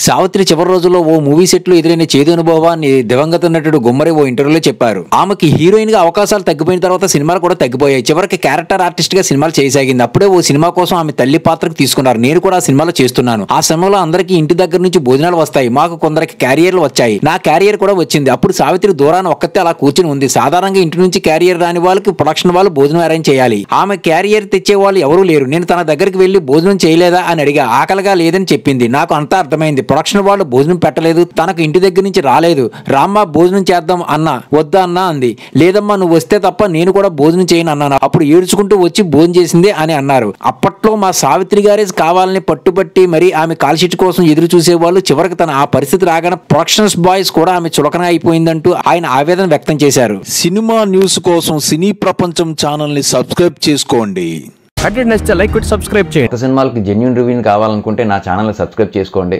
సావిత్రి చివరి రోజుల్లో ఓ movie set లో ఎదురైన చేదు అనుభవాన్ని దివంగత నటుడు గుమ్మరి ఓ ఇంటర్వ్యూలో చెప్పారు. ఆమెకి హీరోయిన్ గా అవకాశాలు తగ్గిపోయిన తర్వాత సినిమాలు కూడా తగ్గిపోయాయి. చివరికి క్యారెక్టర్ ఆర్టిస్ట్ గా సినిమాలు చేయసాగింది. అప్పుడే ఓ సినిమా కోసం ఆమె తల్లి పాత్రకు తీసుకున్నారు. నేను కూడా ఆ సినిమాలో చేస్తున్నాను. ఆ సినిమాలో అందరికీ ఇంటి దగ్గర నుంచి భోజనాలు వస్తాయి. మాకు కొందరికి క్యారియర్లు వచ్చాయి. నా క్యారియర్ కూడా వచ్చింది. అప్పుడు సావిత్రి దూరాన్ని ఒక్కతే అలా కూర్చుని ఉంది. సాధారణంగా ఇంటి నుంచి క్యారియర్ రాని వాళ్ళకి ప్రొడక్షన్ వాళ్ళు భోజనం అరేంజ్ చేయాలి. ఆమె క్యారియర్ తెచ్చే వాళ్ళు ఎవరూ లేరు. నేను తన దగ్గరికి వెళ్లి భోజనం చేయలేదా అని అడిగా. ఆకలిగా లేదని చెప్పింది. నాకు అంతా అర్థమైంది. ప్రొడక్షన్ వాళ్ళు భోజనం పెట్టలేదు, తనకు ఇంటి దగ్గర నుంచి రాలేదు. రామ్మా భోజనం చేద్దాం అన్నా. వద్దా అన్నా అంది. లేదమ్మా నువ్వు వస్తే తప్ప నేను కూడా భోజనం చేయను అన్నాను. అప్పుడు ఏడ్చుకుంటూ వచ్చి భోజనం చేసింది అని అన్నారు. అప్పట్లో మా సావిత్రి గారే కావాలని పట్టుబట్టి మరి ఆమె కాల్షీట్ కోసం ఎదురు చూసేవాళ్ళు. చివరికి తన ఆ పరిస్థితి రాగానే ప్రొడక్షన్స్ బాయ్స్ కూడా ఆమె చులకన అయిపోయిందంటూ ఆయన ఆవేదన వ్యక్తం చేశారు. సినిమా న్యూస్ కోసం సినీ ప్రపంచం ఛానల్ ని సబ్స్క్రైబ్ చేసుకోండి. నచ్చితే లైక్ కొట్టి సబ్స్క్రైబ్ చేయండి. సినిమాలకి జెన్యూన్ రివ్యూ కావాలనుకుంటే నా ఛానల్ సబ్స్క్రైబ్ చేసుకోండి.